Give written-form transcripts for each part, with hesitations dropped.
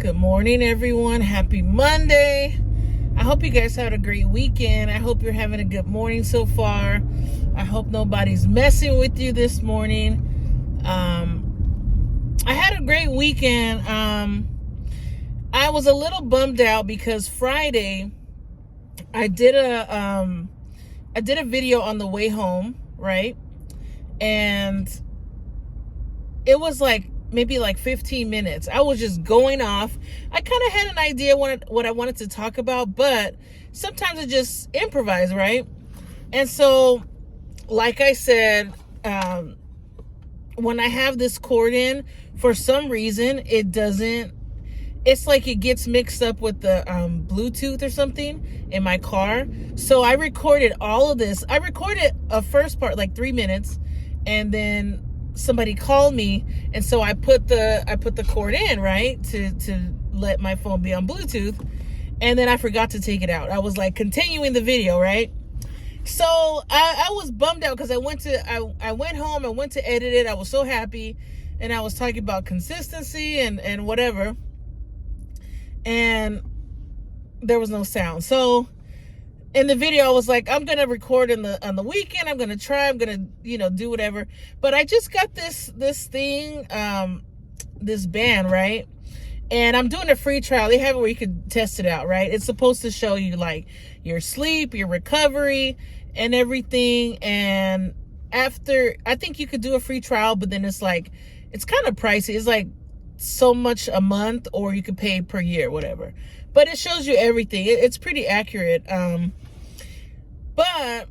Good morning, everyone. Happy Monday. I hope you guys had a great weekend. I hope you're having a good morning so far. I hope nobody's messing with you this morning. I had a great weekend. I was a little bummed out because Friday I did a video on the way home, right? And it was maybe 15 minutes. I was just going off. I kind of had an idea what I wanted to talk about, but sometimes I just improvise, right? And so, like I said, when I have this cord in, for some reason, it's like it gets mixed up with the Bluetooth or something in my car. So I recorded all of this. I recorded a first part, 3 minutes, and then somebody called me, and so I put the cord in, right, to let my phone be on Bluetooth, and then I forgot to take it out. I was continuing the video, right? So I was bummed out because I went home, I went to edit it. I was so happy, and I was talking about consistency and whatever, and there was no sound. So in the video, I was like, I'm gonna record on the weekend. I'm gonna try. I'm gonna do whatever. But I just got this thing, this band, right? And I'm doing a free trial. They have it where you can test it out, right? It's supposed to show you your sleep, your recovery, and everything. And after, I think you could do a free trial, but then it's kind of pricey. It's so much a month, or you could pay per year, whatever. But it shows you everything. It's pretty accurate. But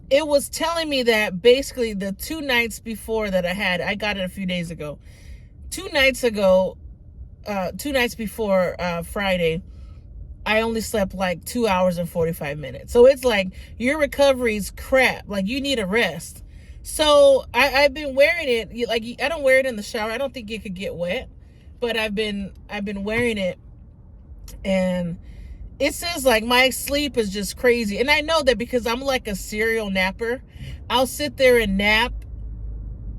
it was telling me that basically the 2 nights before that I got it a few days ago. 2 nights ago, 2 nights before Friday, I only slept 2 hours and 45 minutes. So it's your recovery's crap. You need a rest. So I've been wearing it. I don't wear it in the shower. I don't think it could get wet, but I've been wearing it, and it says my sleep is just crazy. And I know that because I'm a serial napper. I'll sit there and nap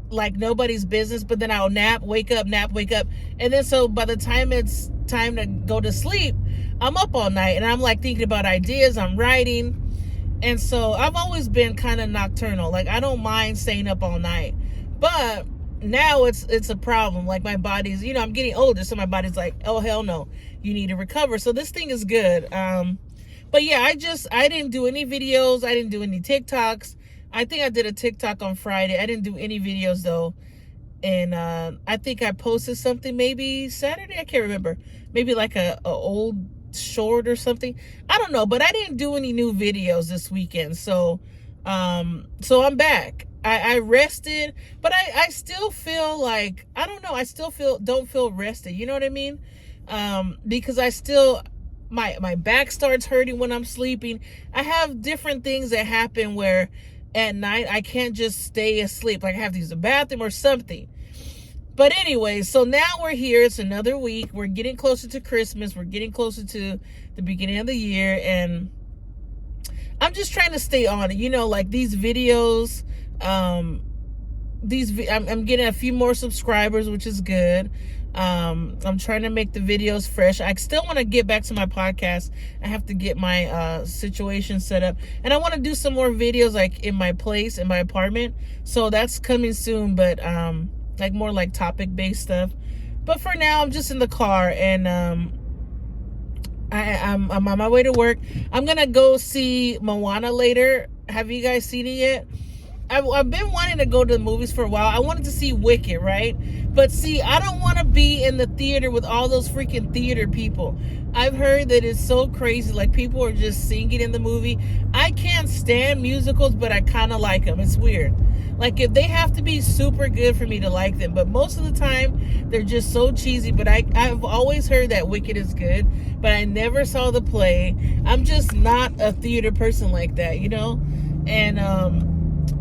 like nobody's business, but then I'll nap, wake up. And then so by the time it's time to go to sleep, I'm up all night, and I'm thinking about ideas, I'm writing. And so I've always been kind of nocturnal. I don't mind staying up all night. But now it's a problem. My body's, I'm getting older, so my body's oh hell no, you need to recover. So this thing is good. But yeah, I didn't do any videos. I didn't do any TikToks. I think I did a TikTok on Friday. I didn't do any videos though. And I think I posted something maybe Saturday. I can't remember. Maybe a old short or something. I don't know. But I didn't do any new videos this weekend. So I'm back. I rested, but I still feel I don't know. I still don't feel rested. You know what I mean? Because I still, my back starts hurting when I'm sleeping. I have different things that happen where at night I can't just stay asleep. I have to use the bathroom or something. But anyway, so now we're here. It's another week. We're getting closer to Christmas. We're getting closer to the beginning of the year, and I'm just trying to stay on it. These videos, I'm getting a few more subscribers, which is good. I'm trying to make the videos fresh. I still want to get back to my podcast. I have to get my situation set up, and I want to do some more videos in my place, in my apartment. So that's coming soon, but more topic based stuff. But for now, I'm just in the car, and I'm on my way to work. I'm gonna go see Moana later. Have you guys seen it yet? I've been wanting to go to the movies for a while. I wanted to see Wicked, right? But see, I don't want to be in the theater with all those freaking theater people. I've heard that it's so crazy. People are just singing in the movie. I can't stand musicals, but I kind of like them. It's weird. If they have to be super good for me to like them. But most of the time, they're just so cheesy. But I've always heard that Wicked is good. But I never saw the play. I'm just not a theater person like that, And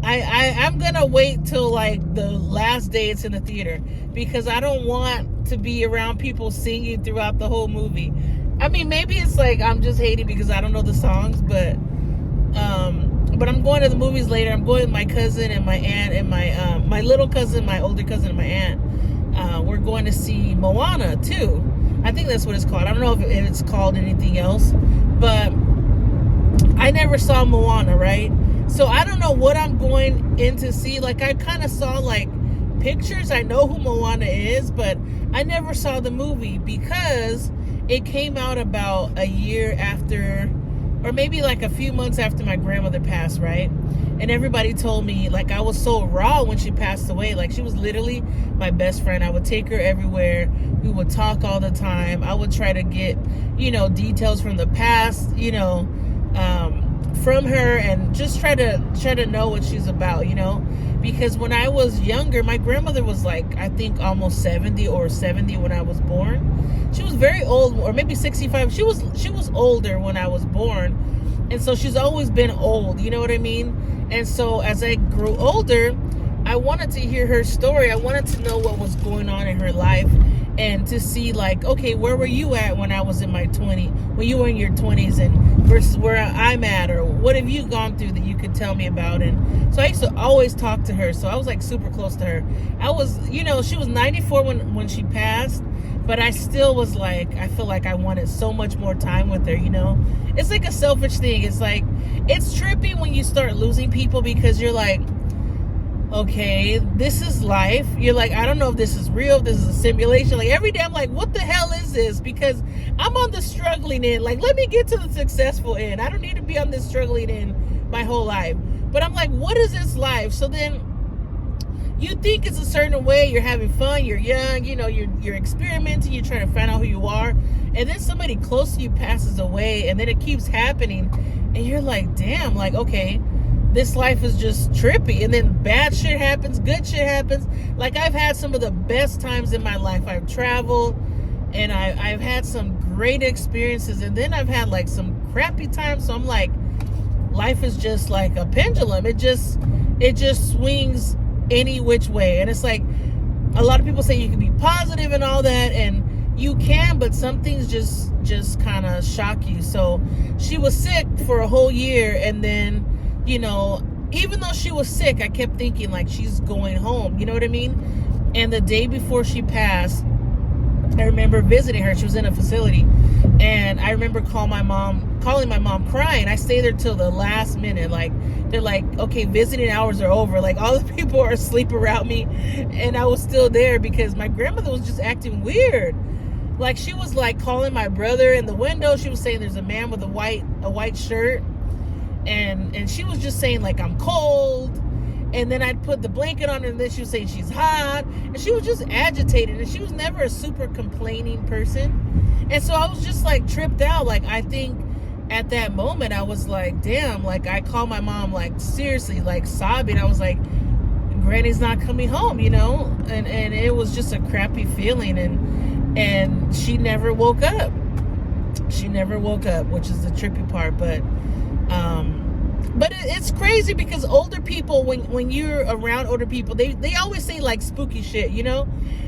I'm gonna wait till the last day it's in the theater, because I don't want to be around people singing throughout the whole movie. I mean, maybe it's I'm just hating because I don't know the songs, but I'm going to the movies later. I'm going with my cousin and my aunt and my little cousin, my older cousin, and my aunt. We're going to see Moana too. I think that's what it's called. I don't know if it's called anything else, but I never saw Moana, right? So I don't know what I'm going in to see. Like, I kind of saw like pictures. I know who Moana is, but I never saw the movie because it came out about a year after, or maybe like a few months after my grandmother passed, right? And everybody told me, like, I was so raw when she passed away. Like, she was literally my best friend. I would take her everywhere. We would talk all the time. I would try to get, details from the past, from her, and just try to know what she's about, because when I was younger, my grandmother was like, I think almost 70 or 70 when I was born. She was very old, or maybe 65. She was older when I was born, and so she's always been old, you know what I mean? And so as I grew older, I wanted to hear her story. I wanted to know what was going on in her life, and to see, like, okay, where were you at when I was in my 20s, when you were in your 20s, and versus where I'm at, or what have you gone through that you could tell me about? And so I used to always talk to her. So I was like super close to her. I was, she was 94 when she passed, but I still was like, I feel like I wanted so much more time with her, It's like a selfish thing. It's like, it's trippy when you start losing people, because you're like, okay, this is life. You're like, I don't know if this is real, if this is a simulation. Like, every day I'm like, what the hell is this? Because I'm on the struggling end. Like, let me get to the successful end. I don't need to be on this struggling end my whole life. But I'm like, what is this life? So then you think it's a certain way. You're having fun. You're young. You're experimenting. You're trying to find out who you are. And then somebody close to you passes away, and then it keeps happening. And you're like, damn, like, okay, this life is just trippy. And then bad shit happens, good shit happens. Like, I've had some of the best times in my life. I've traveled, and I've had some great experiences, and then I've had like some crappy times. So I'm like, life is just like a pendulum. It just swings any which way. And it's like, a lot of people say you can be positive and all that, and you can, but some things just kind of shock you. So she was sick for a whole year, and then, even though she was sick, I kept thinking, like, she's going home, you know what I mean? And the day before she passed, I remember visiting her. She was in a facility, and I remember calling my mom crying. I stayed there till the last minute. Like, they're like, okay, visiting hours are over. Like, all the people are asleep around me, and I was still there because my grandmother was just acting weird. Like, she was like calling my brother in the window. She was saying there's a man with a white shirt. And she was just saying, like, I'm cold. And then I'd put the blanket on her, and then she was saying she's hot. And she was just agitated. And she was never a super complaining person. And so I was just, like, tripped out. Like, I think at that moment, I was like, damn. Like, I called my mom, like, seriously, like, sobbing. I was like, Granny's not coming home, And it was just a crappy feeling. And she never woke up. She never woke up, which is the trippy part. But it's crazy because older people, when you're around older people, they always say like spooky shit,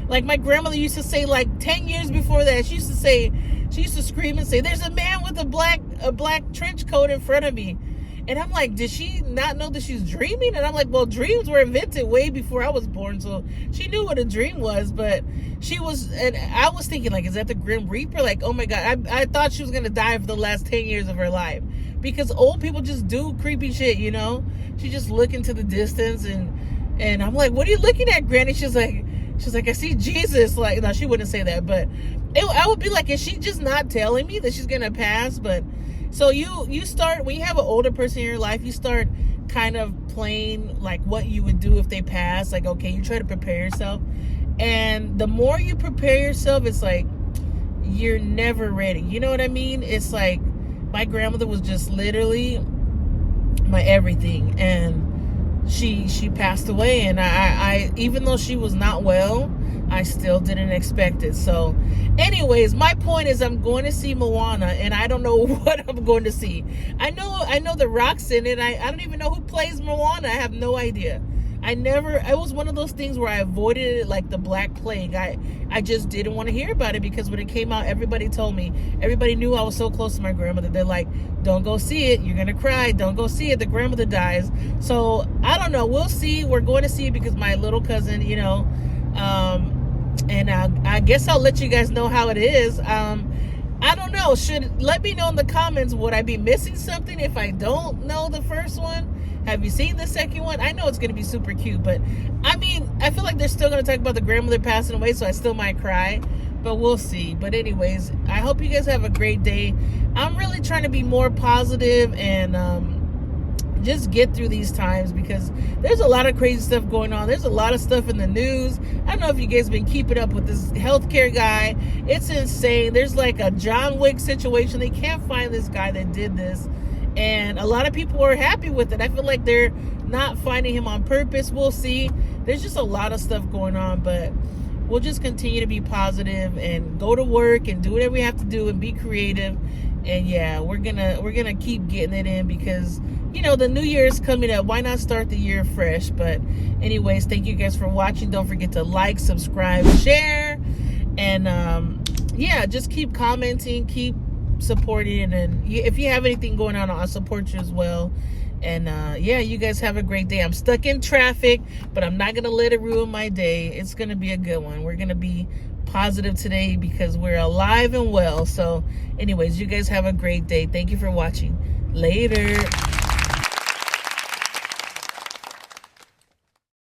Like, my grandmother used to say, like, 10 years before that, she used to scream and say, there's a man with a black trench coat in front of me. And I'm like, did she not know that she's dreaming? And I'm like, well, dreams were invented way before I was born, so she knew what a dream was. But and I was thinking, like, is that the Grim Reaper? Like, oh my God, I thought she was gonna die for the last 10 years of her life, because old people just do creepy shit, She just look into the distance, and I'm like, what are you looking at, Granny? She's like, I see Jesus. Like, no, she wouldn't say that, but I would be like, is she just not telling me that she's gonna pass? But so you start, when you have an older person in your life, you start kind of playing like what you would do if they pass. Like, okay, you try to prepare yourself, and the more you prepare yourself, it's like you're never ready. You know what I mean? It's like, my grandmother was just literally my everything, and she passed away, and I even though she was not well, I still didn't expect it. So anyways, my point is, I'm going to see Moana, and I don't know what I'm going to see. I know the Rock's in it. I don't even know who plays Moana. I have no idea. It was one of those things where I avoided it like the Black Plague. I just didn't want to hear about it, because when it came out, everybody told me. Everybody knew I was so close to my grandmother. They're like, don't go see it. You're going to cry. Don't go see it. The grandmother dies. So I don't know. We'll see. We're going to see it because my little cousin, And I guess I'll let you guys know how it is. I don't know. Let me know in the comments. Would I be missing something if I don't know the first one? Have you seen the second one? I know it's going to be super cute, but I mean, I feel like they're still going to talk about the grandmother passing away, so I still might cry, but we'll see. But anyways, I hope you guys have a great day. I'm really trying to be more positive and just get through these times, because there's a lot of crazy stuff going on. There's a lot of stuff in the news. I don't know if you guys have been keeping up with this healthcare guy. It's insane. There's like a John Wick situation. They can't find this guy that did this, and a lot of people are happy with it. I feel like they're not finding him on purpose. We'll see. There's just a lot of stuff going on, but we'll just continue to be positive and go to work and do whatever we have to do and be creative. And yeah, we're gonna keep getting it in, because you know the new year is coming up. Why not start the year fresh? But anyways, thank you guys for watching. Don't forget to like, subscribe, share, and yeah, just keep commenting, keep supporting, and if you have anything going on, I'll support you as well. And yeah, you guys have a great day. I'm stuck in traffic, but I'm not gonna let it ruin my day. It's gonna be a good one. We're gonna be positive today because we're alive and well. So anyways, you guys have a great day. Thank you for watching. Later.